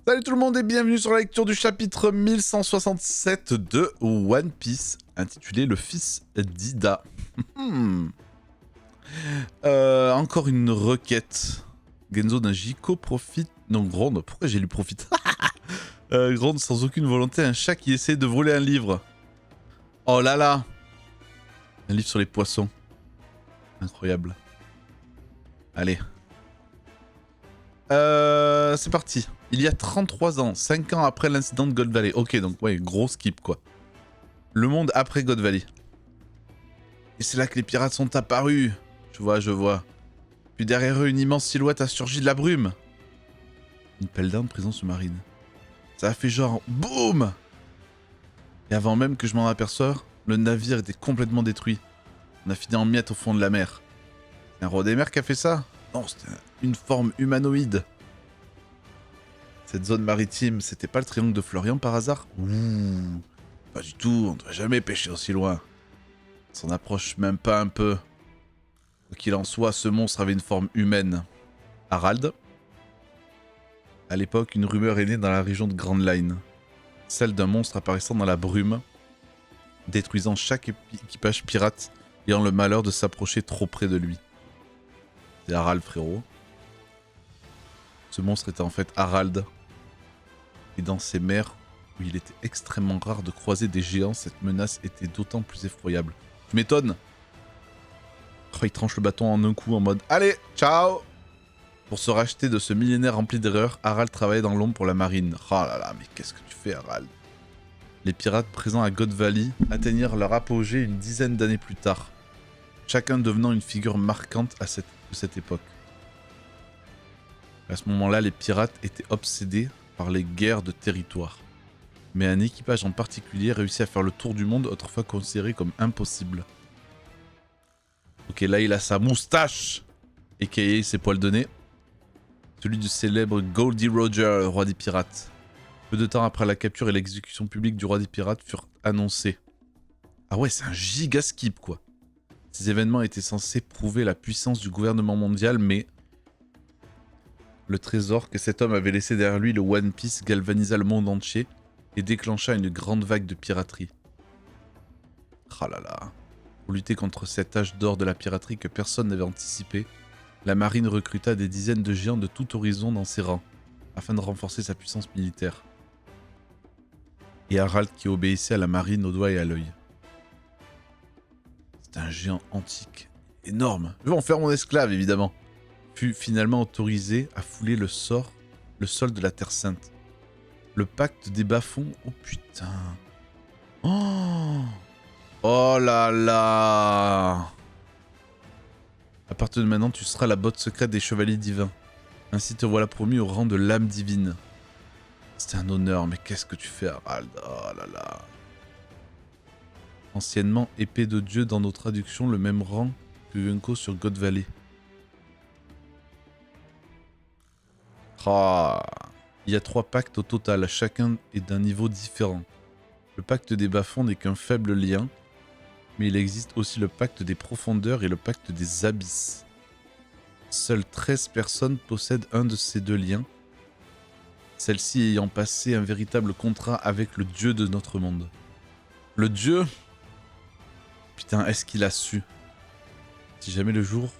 Salut tout le monde et bienvenue sur la lecture du chapitre 1167 de One Piece, intitulé Le Fils d'Ida. Encore une requête. Genzo Najiko profite... Non, gronde. Pourquoi j'ai lu profite gronde sans aucune volonté un chat qui essaie de voler un livre. Oh là là. Un livre sur les poissons. Incroyable. Allez. C'est parti. Il y a 33 ans, 5 ans après l'incident de God Valley. Ok, donc ouais, gros skip quoi. Le monde après God Valley. Et c'est là que les pirates sont apparus. Je vois. Puis derrière eux, une immense silhouette a surgi de la brume. Une pelle d'Inde prison sous-marine. Ça a fait genre BOUM. Et avant même que je m'en aperçoive, le navire était complètement détruit. On a fini en miettes au fond de la mer. C'est un roi des mers qui a fait ça? Non, c'était une forme humanoïde. Cette zone maritime, c'était pas le triangle de Florian par hasard? Ouh, pas du tout, on ne doit jamais pêcher aussi loin. On s'en approche même pas un peu. Quoi qu'il en soit, ce monstre avait une forme humaine. Harald. À l'époque, une rumeur est née dans la région de Grand Line. Celle d'un monstre apparaissant dans la brume, détruisant chaque équipage pirate ayant le malheur de s'approcher trop près de lui. C'est Harald, frérot. Ce monstre était en fait Harald. Et dans ces mers où il était extrêmement rare de croiser des géants, cette menace était d'autant plus effroyable. Tu m'étonnes. Oh, il tranche le bâton en un coup en mode « Allez, ciao !» Pour se racheter de ce millénaire rempli d'erreurs, Harald travaillait dans l'ombre pour la marine. Oh là là, mais qu'est-ce que tu fais, Harald? Les pirates présents à God Valley atteignirent leur apogée une dizaine d'années plus tard, chacun devenant une figure marquante de cette époque. À ce moment-là, les pirates étaient obsédés par les guerres de territoire. Mais un équipage en particulier réussit à faire le tour du monde, autrefois considéré comme impossible. Ok, là il a sa moustache, a.k.a. ses poils de nez. Celui du célèbre Goldie Roger, le roi des pirates. Peu de temps après la capture et l'exécution publique du roi des pirates furent annoncés. Ah ouais, c'est un giga skip quoi. Ces événements étaient censés prouver la puissance du gouvernement mondial, mais... Le trésor que cet homme avait laissé derrière lui, le One Piece, galvanisa le monde entier et déclencha une grande vague de piraterie. Ah là là. Pour lutter contre cet âge d'or de la piraterie que personne n'avait anticipé, la marine recruta des dizaines de géants de tout horizon dans ses rangs, afin de renforcer sa puissance militaire. Et Harald qui obéissait à la marine au doigt et à l'œil. C'était un géant antique, énorme. Je vais en faire mon esclave évidemment. Fut finalement autorisé à fouler le sol de la Terre Sainte. Le pacte des bas-fonds, oh putain. Oh là là. À partir de maintenant, tu seras la botte secrète des chevaliers divins. Ainsi te voilà promu au rang de l'âme divine. C'est un honneur, mais qu'est-ce que tu fais, Harald? Oh là là. Anciennement épée de Dieu dans nos traductions, le même rang que Yonko sur God Valley. Ah. Il y a 3 pactes au total, chacun est d'un niveau différent. Le pacte des bas-fonds n'est qu'un faible lien, mais il existe aussi le pacte des profondeurs et le pacte des abysses. Seules 13 personnes possèdent un de ces 2 liens, celle-ci ayant passé un véritable contrat avec le dieu de notre monde. Le dieu? Putain, est-ce qu'il a su? Si jamais le jour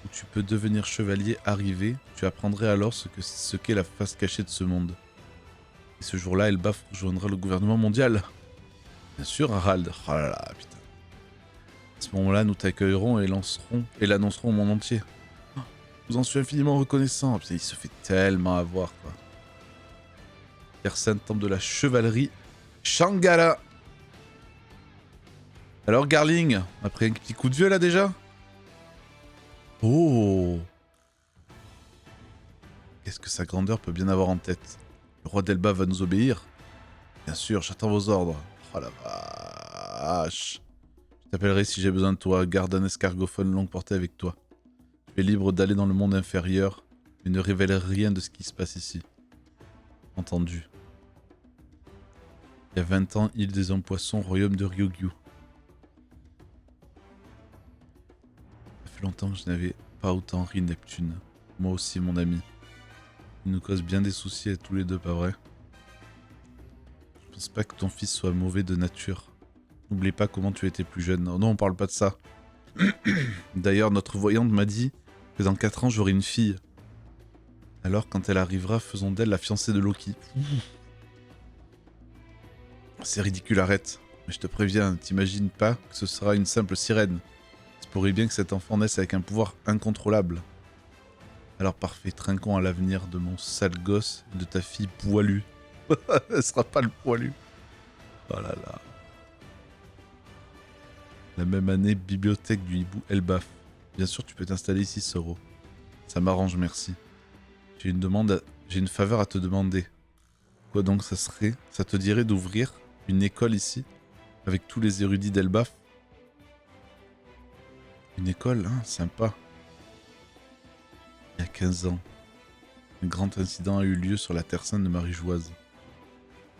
où tu peux devenir chevalier arrivait, tu apprendrais alors ce qu'est la face cachée de ce monde. Et ce jour-là, Elbaf rejoindra le gouvernement mondial. Bien sûr, Harald. Oh là là, putain. À ce moment-là, nous t'accueillerons et l'annoncerons au monde entier. Oh, je vous en suis infiniment reconnaissant. Putain, il se fait tellement avoir, quoi. Terre Sainte, temple de la chevalerie. Shangara. Alors, Garling, on a pris un petit coup de vieux, là, déjà? Oh! Qu'est-ce que sa grandeur peut bien avoir en tête? Le roi d'Elba va nous obéir? Bien sûr, j'attends vos ordres. Oh la vache. Je t'appellerai si j'ai besoin de toi. Garde un escargophone longue portée avec toi. Tu es libre d'aller dans le monde inférieur, mais ne révèle rien de ce qui se passe ici. Entendu. Il y a 20 ans, île des hommes poissons, royaume de Ryogyu. Ça fait longtemps que je n'avais pas autant ri Neptune. Moi aussi, mon ami. Ils nous causent bien des soucis à tous les deux, pas vrai? Je pense pas que ton fils soit mauvais de nature. N'oublie pas comment tu étais plus jeune. Non, on parle pas de ça. D'ailleurs, notre voyante m'a dit que dans 4 ans, j'aurai une fille. Alors, quand elle arrivera, faisons d'elle la fiancée de Loki. C'est ridicule, arrête. Mais je te préviens, t'imagines pas que ce sera une simple sirène. Il se pourrait bien que cet enfant naisse avec un pouvoir incontrôlable. Alors parfait, trinquons à l'avenir de mon sale gosse et de ta fille poilue. Elle sera pas le poilu. Oh là là. La même année, bibliothèque du hibou Elbaf. Bien sûr, tu peux t'installer ici, Soro. Ça m'arrange, merci. J'ai une faveur à te demander. Quoi donc ça serait? Ça te dirait d'ouvrir une école ici, avec tous les érudits d'Elbaf? Une école, hein, sympa. Il y a 15 ans, un grand incident a eu lieu sur la Terre Sainte de Marie-Jouaz.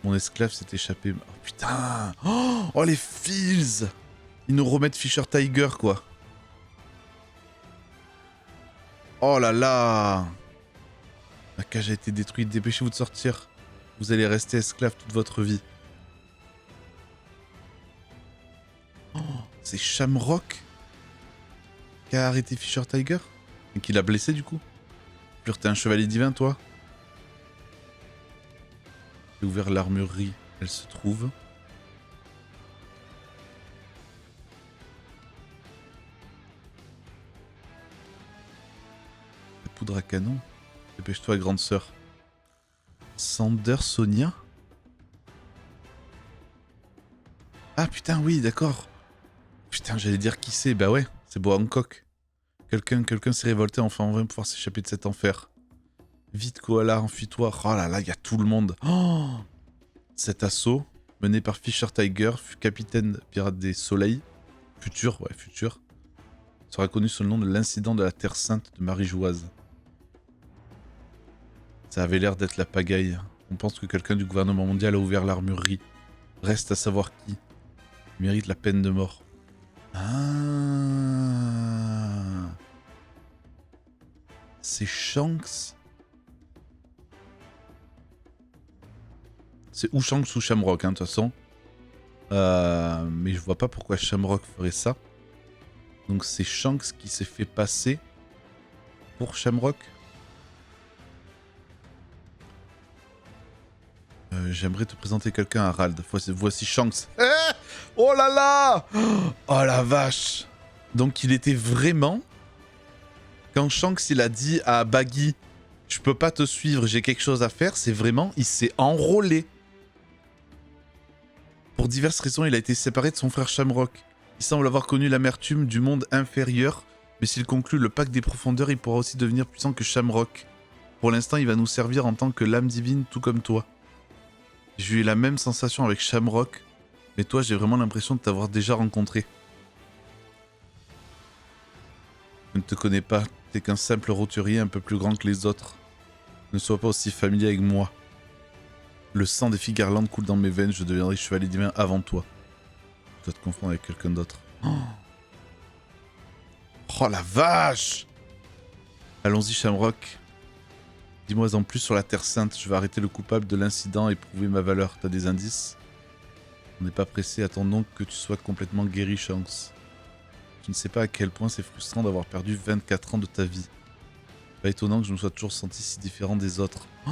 Mon esclave s'est échappé. Oh putain! Oh les fils! Ils nous remettent Fisher Tiger, quoi. Oh là là! Ma cage a été détruite, dépêchez-vous de sortir. Vous allez rester esclave toute votre vie. Oh, c'est Shamrock qui a arrêté Fisher Tiger? Et qui l'a blessé du coup? Pur, t'es un chevalier divin, toi? J'ai ouvert l'armurerie, elle se trouve. La poudre à canon? Dépêche-toi, grande sœur. Sander Sonia? Ah putain, oui, d'accord. Putain, j'allais dire qui c'est. Bah ouais, c'est Bo Hancock. Quelqu'un s'est révolté, enfin on va pouvoir s'échapper de cet enfer. Vite, Koala, enfuis-toi. Oh là là, il y a tout le monde. Oh, cet assaut, mené par Fisher Tiger, fut capitaine pirate des soleils. Futur, sera connu sous le nom de l'incident de la Terre Sainte de Marie-Jouaz. Ça avait l'air d'être la pagaille. On pense que quelqu'un du gouvernement mondial a ouvert l'armurerie. Reste à savoir qui. Il mérite la peine de mort. Ah. C'est Shanks. C'est ou Shanks ou Shamrock, hein, de toute façon. Mais je vois pas pourquoi Shamrock ferait ça. Donc c'est Shanks qui s'est fait passer pour Shamrock. J'aimerais te présenter quelqu'un, Harald. Voici Shanks. Oh là là! Oh la vache! Donc il était vraiment... Quand Shanks il a dit à Baggy, je peux pas te suivre, j'ai quelque chose à faire, c'est vraiment, il s'est enrôlé. Pour diverses raisons, il a été séparé de son frère Shamrock. Il semble avoir connu l'amertume du monde inférieur, mais s'il conclut le pacte des profondeurs, il pourra aussi devenir puissant que Shamrock. Pour l'instant, il va nous servir en tant que lame divine, tout comme toi. J'ai eu la même sensation avec Shamrock, mais toi, j'ai vraiment l'impression de t'avoir déjà rencontré. Je ne te connais pas, t'es qu'un simple roturier un peu plus grand que les autres. Ne sois pas aussi familier avec moi. Le sang des filles Garland coule dans mes veines, je deviendrai chevalier divin avant toi. Je dois te confondre avec quelqu'un d'autre. Oh la vache! Allons-y, Shamrock. Dis-moi en plus sur la Terre Sainte, je vais arrêter le coupable de l'incident et prouver ma valeur. T'as des indices? On n'est pas pressé, attends donc que tu sois complètement guéri, Shanks. Je ne sais pas à quel point c'est frustrant d'avoir perdu 24 ans de ta vie. Pas étonnant que je me sois toujours senti si différent des autres. Oh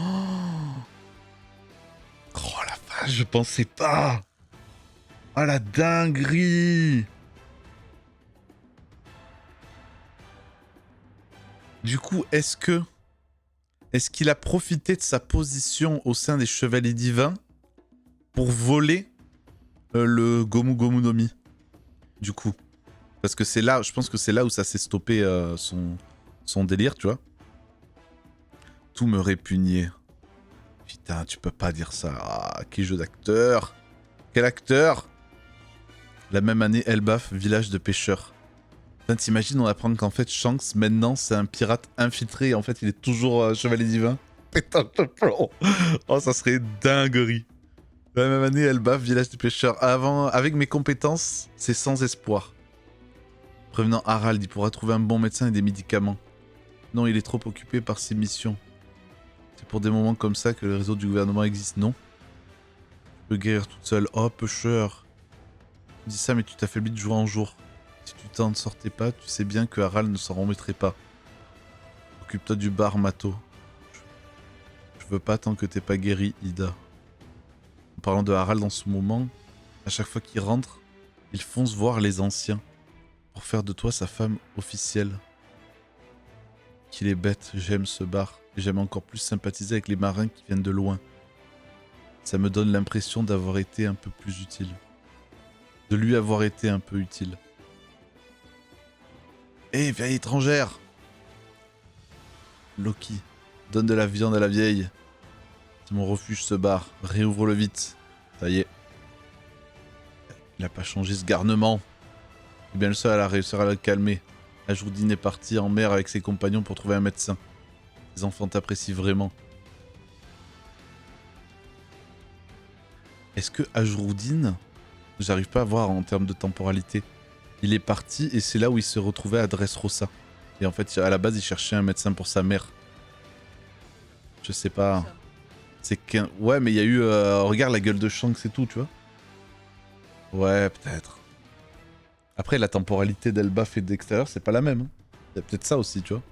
la vache, je pensais pas! Oh la dinguerie! Du coup, est-ce qu'il a profité de sa position au sein des Chevaliers Divins pour voler le Gomu Gomu no Mi? Du coup. Parce que c'est là, je pense que c'est là où ça s'est stoppé son délire, tu vois. Tout me répugnait. Putain, tu peux pas dire ça. Ah, quel jeu d'acteur! Quel acteur! La même année, Elbaf, village de pêcheurs. Putain, t'imagines, on apprend qu'en fait, Shanks, maintenant, c'est un pirate infiltré et en fait, il est toujours chevalier divin. Putain de plomb! Oh, ça serait dinguerie. La même année, Elbaf, village de pêcheurs. Avant, avec mes compétences, c'est sans espoir. Prévenant Harald, il pourra trouver un bon médecin et des médicaments. Non, il est trop occupé par ses missions. C'est pour des moments comme ça que le réseau du gouvernement existe. Non. Tu peux guérir toute seule. Oh, pêcheur. Tu dis ça, mais tu t'affaiblis de jour en jour. Si tu t'en sortais pas, tu sais bien que Harald ne s'en remettrait pas. Occupe-toi du bar, Mato. Je veux pas tant que t'es pas guéri, Ida. En parlant de Harald en ce moment, à chaque fois qu'il rentre, il fonce voir les anciens pour faire de toi sa femme officielle. Qu'il est bête, j'aime ce bar et j'aime encore plus sympathiser avec les marins qui viennent de loin. Ça me donne l'impression d'avoir été un peu plus utile. De lui avoir été un peu utile. Hé, vieille étrangère! Loki, donne de la viande à la vieille. C'est mon refuge ce bar, réouvre-le vite. Ça y est. Il a pas changé ce garnement. C'est bien le seul à réussir à le calmer. Ajourdine est parti en mer avec ses compagnons pour trouver un médecin. Les enfants t'apprécient vraiment. Est-ce que Ajourdine, j'arrive pas à voir en termes de temporalité. Il est parti et c'est là où il se retrouvait à Dressrosa. Et en fait, à la base, il cherchait un médecin pour sa mère. Je sais pas. C'est qu'un... Ouais, mais il y a eu... regarde la gueule de Shanks et tout, tu vois. Ouais, peut-être. Après, la temporalité d'Elbaf et d'extérieur, c'est pas la même. Il y a peut-être ça aussi, tu vois.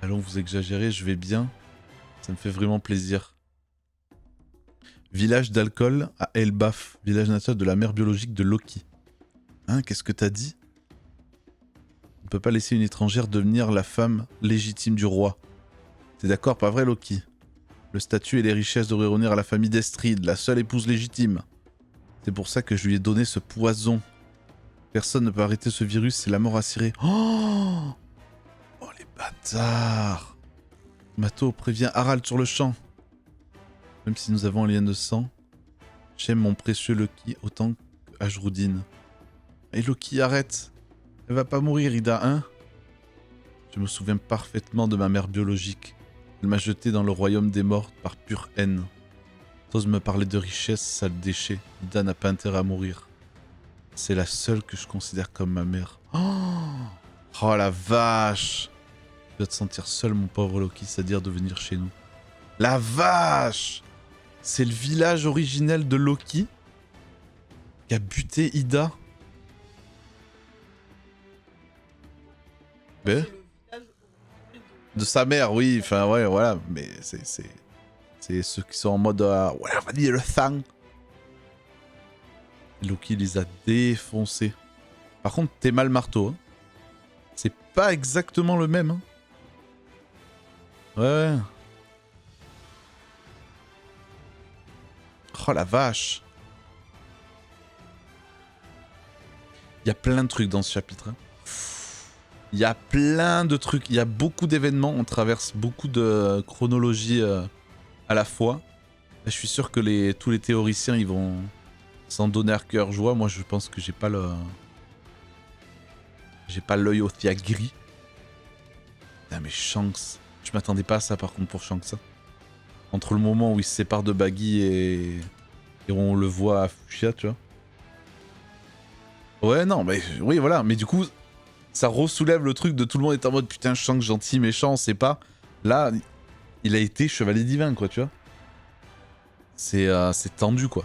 Allons, vous exagérez, je vais bien. Ça me fait vraiment plaisir. Village d'alcool à Elbaf, village natal de la mère biologique de Loki. Hein, qu'est-ce que t'as dit? On peut pas laisser une étrangère devenir la femme légitime du roi. T'es d'accord, pas vrai, Loki? Le statut et les richesses devraient revenir à la famille d'Estrid, la seule épouse légitime. C'est pour ça que je lui ai donné ce poison. Personne ne peut arrêter ce virus, c'est la mort assurée. Oh, oh les bâtards! Mato prévient Harald sur le champ. Même si nous avons un lien de sang, j'aime mon précieux Loki autant qu'Ajourdine. Et Loki, arrête! Elle va pas mourir, Ida, hein? Je me souviens parfaitement de ma mère biologique. Elle m'a jeté dans le royaume des morts par pure haine. T'oses me parler de richesse, sale déchet. Ida n'a pas intérêt à mourir. C'est la seule que je considère comme ma mère. Oh la vache! Tu dois te sentir seul, mon pauvre Loki, c'est-à-dire de venir chez nous. La vache! C'est le village originel de Loki qui a buté Ida. Ben, de sa mère, oui, enfin ouais, voilà, mais c'est ceux qui sont en mode ouais, on va dire le sang. Loki les a défoncés. Par contre, t'es mal marteau. Hein. C'est pas exactement le même. Hein. Ouais. Oh la vache. Il y a plein de trucs dans ce chapitre. Hein. Il y a plein de trucs, il y a beaucoup d'événements, on traverse beaucoup de chronologies à la fois. Je suis sûr que tous les théoriciens ils vont s'en donner à cœur joie. Moi je pense que j'ai pas l'œil au gris. Putain mais Shanks, je m'attendais pas à ça par contre pour Shanks. Hein. Entre le moment où il se sépare de Baggy et on le voit à Fuchsia, tu vois. Ouais non mais oui voilà, mais du coup... Ça ressoulève le truc de tout le monde est en mode putain Shanks gentil, méchant, on sait pas. Là, il a été chevalier divin quoi, tu vois. C'est tendu quoi.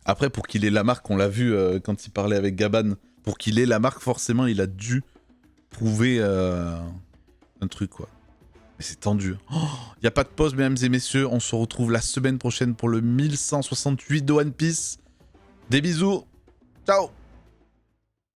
Après pour qu'il ait la marque, on l'a vu quand il parlait avec Gaban, pour qu'il ait la marque forcément il a dû prouver un truc quoi. Mais c'est tendu. Y a pas de pause mesdames et messieurs, on se retrouve la semaine prochaine pour le 1168 de One Piece. Des bisous, ciao.